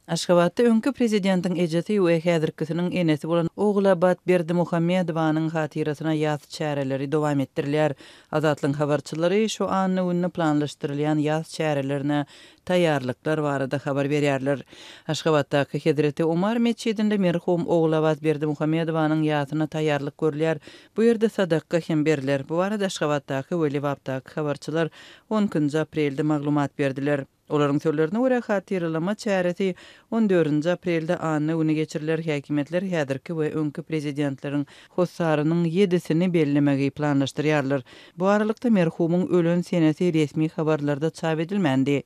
Aşgabatda öňkü prezidentin ejeti we häzirkisiniň enesi bolan Oglabad Berdimuhamedowanyň hatirasyna ýaz çäreleri dowam etdirilýär. Azatlyň habarçylary şu anny ünni planlaşdyrylýan ýaz çärelerine taýýarlyklar barada habar berýärler. Aşgabatdaky Hedreti Umar meçidinde merhum Oglabad Berdimuhamedowanyň ýazyna taýýarlyk görülýär. Bu ýerde sadakka hem berilýär. Bu barada Aşgabatdaky we Liwapdaky habarçylar 10 aprelde maglumat berdiler. Olaryň sözlerine görä hatyrlama çäresi 14 aprelde anny güni geçiriler. Häkimetler häzirki we öňkü prezidentleriň hossarynyň 7-sini bellemegi planlaşdyrýarlar. Bu aralykda merhumyň ölen senesi resmi habarlarda çap edilmendi.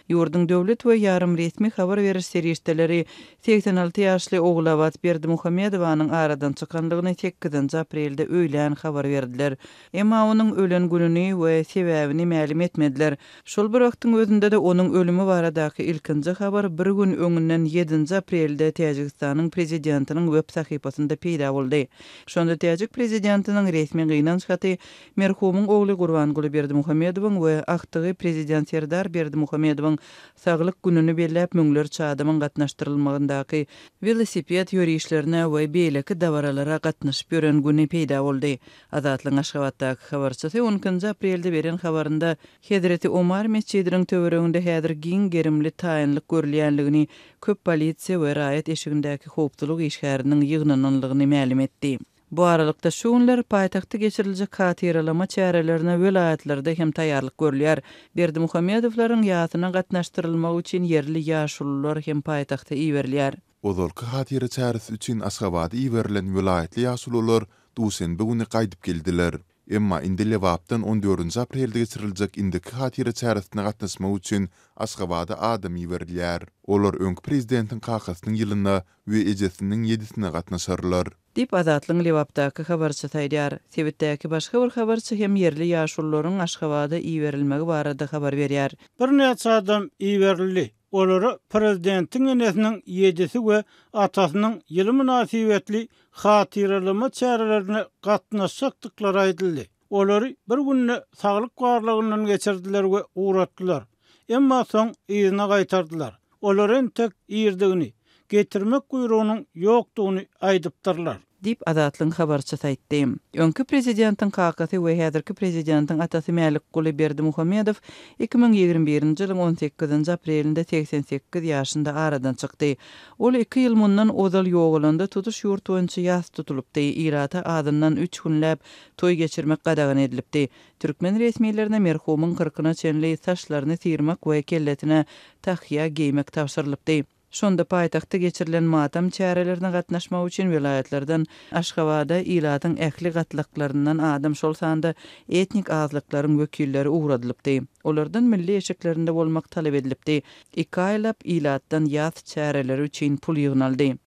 Ýurdun döwlet we ýarym resmi habar beriş serişdeleri 86 ýaşly Oglabad Berdimuhamedowanyň aradan çykanlygyny 8 aprelde öýlen habar berdiler. Emma onuň ölen gününi we sebäbini ma'lum etmediler. Şol bir wagtyň özünde de onuň ölümi baradaky ilkinji habar bir gün öňünden 7 aprelde Täjikistanyň prezidentiniň web sahypasynda peýda boldy. Şonda Täjik prezidentiniň resmi gynançaty merhumyň ogly Gurbanguly Berdimuhamedowyň we aktygy prezident Serdar Berdimuhamedowyň saglyk gününi bellep müňler çadymyň gatnaşdyrylmagyndaky velosiped ýörüşlerine we beýleki dawaralara gatnaşyp ýören güni peýda boldy. Azatlyň Aşgabatdaky habarçysy 10 aprelde beren habarynda Hedreti Umar meçidiniň töwereginde häzir giň gerimli taýynlyk görülýänligini, köp polisiýa we raýat eşigindäki howpduluk işgäriniň ýygnananlygyny ma'lum etdi. Bu aralykda şu günler paýtagtda geçiriljek hatyralama çärelerine welaýatlarda hem taýýarlyk görülýär. Berdimuhamedowlaryň ýazyna gatnaşdyrylmagy üçin yerli ýaşullar hem paýtagta iýerilýär. Ozolky hatyra çäresi üçin Aşgabada iýerilen welaýatly ýaşullar duýsenbe güni gaýdyp geldiler. Emma indi Liwapdan 14 aprelde geçiriljek indiki hatyra çäresine gatnaşmak üçin Aşgabada adam iýerilýär. Olar öňkü prezidentiň kakasynyň ýylyna we ejesiniň 7-sine gatnaşarlar. Dip Azatlyň Liwapdaky habarçy taýdýar. Sebitdäki başga bir habarçy hem yerli ýaşullaryň Aşgabada iýerilmegi barada habar berýär. Bir neçe adam iýerildi. Olary prezidentiň enesiniň 7-si we atasynyň ýyly münasibetli hatyralama çärelerine gatnaşykdyklary aýdyldy. Olary bir günni saglyk barlygyndan geçirdiler we uğratdylar. Emma soň ýyzyna gaýtardylar. Olaryň tek ýerdigini getirmek guyrugynyň ýokdugyny aýdypdyrlar. Dip Azatlyň habarçy taýtdy. Öňkü prezidentiň kakasy we häzirki prezidentiň atasy Mälikguly Berdimuhamedow 2021-nji ýylyň 18 aprelinde 88 ýaşynda aradan çykdy. Ol 2 ýyl mundan ozal ýogalanda tutuş ýurt boýunça ýas tutulupdy. Irata adyndan 3 günläp toý geçirmek gadagan edilipdi. Türkmen resmiýetlerine merhumyň 40-na çenli saçlaryny sirmek we kelletine tahyýa giymek tapşyrylypdy. Şonda paýtagtda geçirilen matam çärelerine gatnaşmak üçin welaýatlardan Aşgabada ilatyň ähli gatlyklarynyň adam şol sanda etnik azlyklaryň wekilleri uğradylypdy. Olardan milli eşiklerinde bolmak talep edilipdi. 2 aýlap ilatdan ýaz çäreleri üçin pul ýygnaldy.